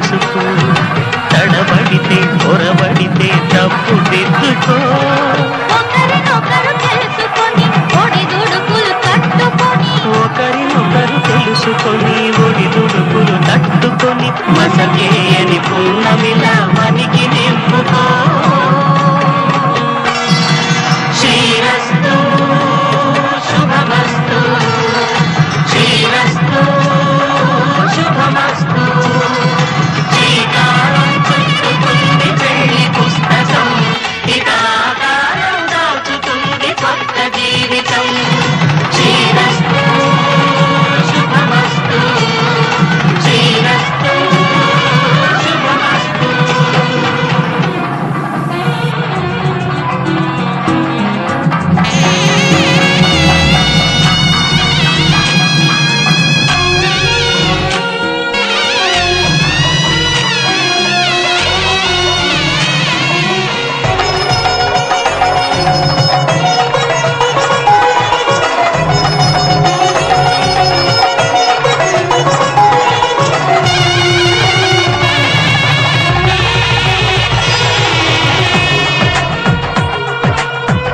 చేసుకో, తడబడితే పొరబడితే తప్పు దిద్దుకో. ఒకరినొకరు తెలుసుకొని ఒడిదుడుకులు తట్టుకొని, ఒకరినొకరు తెలుసుకొని ఒడిదుడుకులు తట్టుకొని, మసకేయని పున్నమిలా మనికి నింపుకో. శ్రీరస్తు శుభమస్తు, శ్రీరస్తు శుభమస్తు. శ్రీకారం చుట్టుకుంది పెళ్లి పుస్తకం, హితాకారం దాచుతుంది కొత్త జీవితం. శ్రీరస్తు శుభమస్తు, శ్రీరస్తు శుభమస్తు.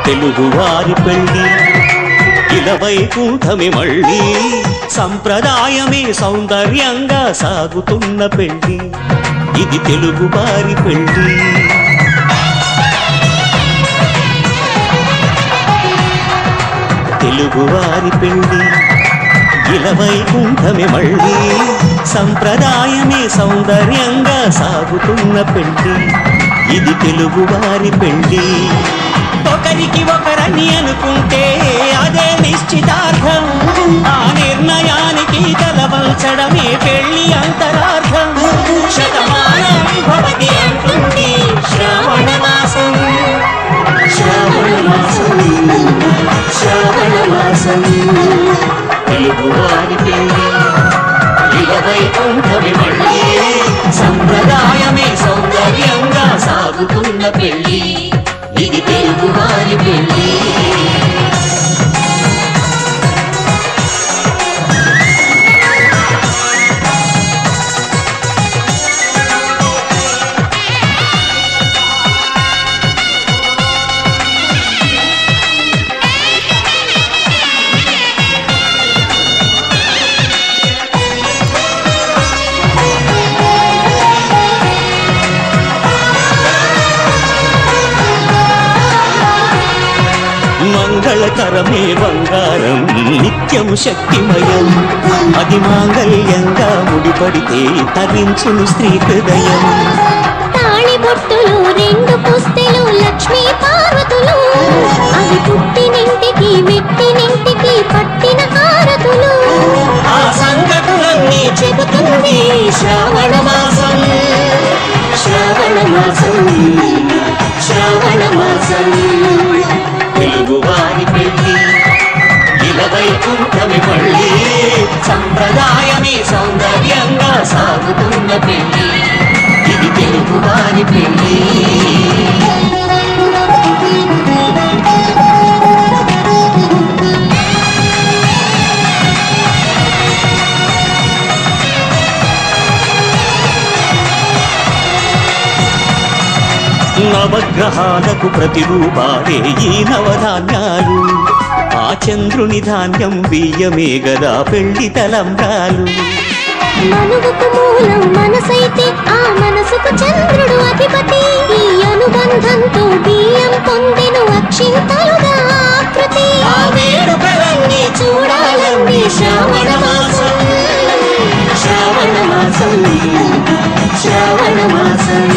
తెలుగువారి పెళ్ళి ఇలవైకుంఠమి మళ్ళీ, సంప్రదాయమే సౌందర్యంగా సాగుతున్న పెళ్ళి, ఇది తెలుగువారి పెళ్ళి. తెలుగువారి పెళ్ళి ఇలవైకుంఠమి మళ్ళీ, సంప్రదాయమే సౌందర్యంగా సాగుతున్న పెళ్ళి, ఇది తెలుగువారి పెళ్ళి. ఒకరికి ఒకరని అనుకుంటే అదే నిశ్చితార్థం, ఆ నిర్ణయానికి తలవంచడమే పెళ్లి అంతరార్థం. శతమానం భవతి అంటుంది శ్రావణ మాసం, శ్రావణ మాసం, శ్రావణ మాసం. తెలుగువారి పెళ్లి ఇలవైకుంఠమి మళ్ళీ, సంప్రదాయమే సౌందర్యంగా సాగుతున్న పెళ్లి, ఇది తెలుగువారి పెళ్ళి. మంగళకరమే బంగారం, నిత్యం శక్తిమయం, అది మాంగళ్యంగా ముడిపడితే తరించును స్త్రీ హృదయం. తాళి బొట్టులు రెండు పుస్తెలు లక్ష్మీ పార్వతులు, అవి పుట్టినింటికి మెట్టినింటికి పట్టిన హారతులు. ఆ సంగతులన్నీ చెబుతుంది శ్రావణ మాసం, శ్రావణ మాసం, శ్రావణ మాసం. తెలుగువారి పెళ్ళి ఇలవైకుంఠమి మళ్ళీ, సంప్రదాయమే సౌందర్యంగా సాగుతున్న పెళ్ళి, ఇది తెలుగువారి పెళ్ళి. నవగ్రహాలకు ప్రతిరూపాలే ఈ నవధాన్యాలు, ఆ చంద్రుని ధాన్యం బియ్యమే గదా పెళ్లి తలంబ్రాలు. మనువుకు మూలం మనసైతే ఆ మనసుకు చంద్రుడు అధిపతి, ఈ అనుబంధంతో బియ్యం పొందెను అక్షింతలుగా ఆకృతి. ఆ వేడుకలన్నీ చూడాలండి శ్రావణ మాసం, శ్రావణ మాసం, శ్రావణ మాసం.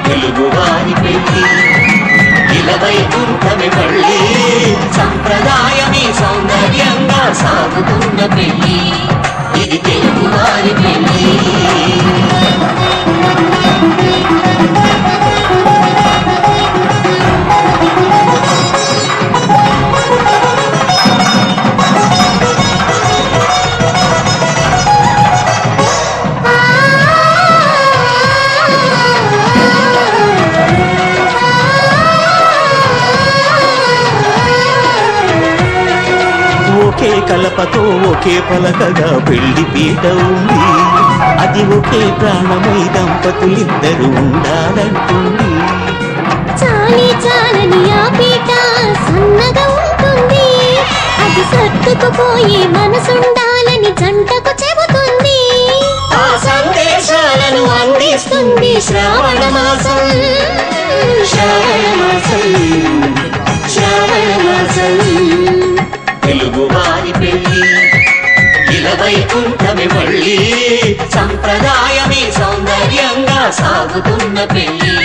తెలుగువారి పెళ్ళి ఇలవైకుంఠమి మళ్ళీ, సంప్రదాయమే సౌందర్యంగా సాగుతున్న పెళ్ళి, ఇది తెలుగువారి పెళ్ళి. ఒకే కలపతో ఒకే పలకగా పెళ్లి పీట ఉంది. అది ఒకే ప్రాణమై దంపతులిద్దరు ఉండాలంటుంది. చాలి చాలని ఆ పీట సన్నగా ఉంటుంది, అది సర్దుకుపోయే మనసుండాలని జంటకు చెబుతుంది. ఆ సందేశాలను అందిస్తుంది శ్రావణ మాసం, శ్రావణ మాసం, శ్రావణ మాసం. తెలుగువారి పెళ్ళి ఇలవైకుంఠమే మళ్ళీ, సంప్రదాయమే సౌందర్యంగా సాగుతున్న పెళ్ళి.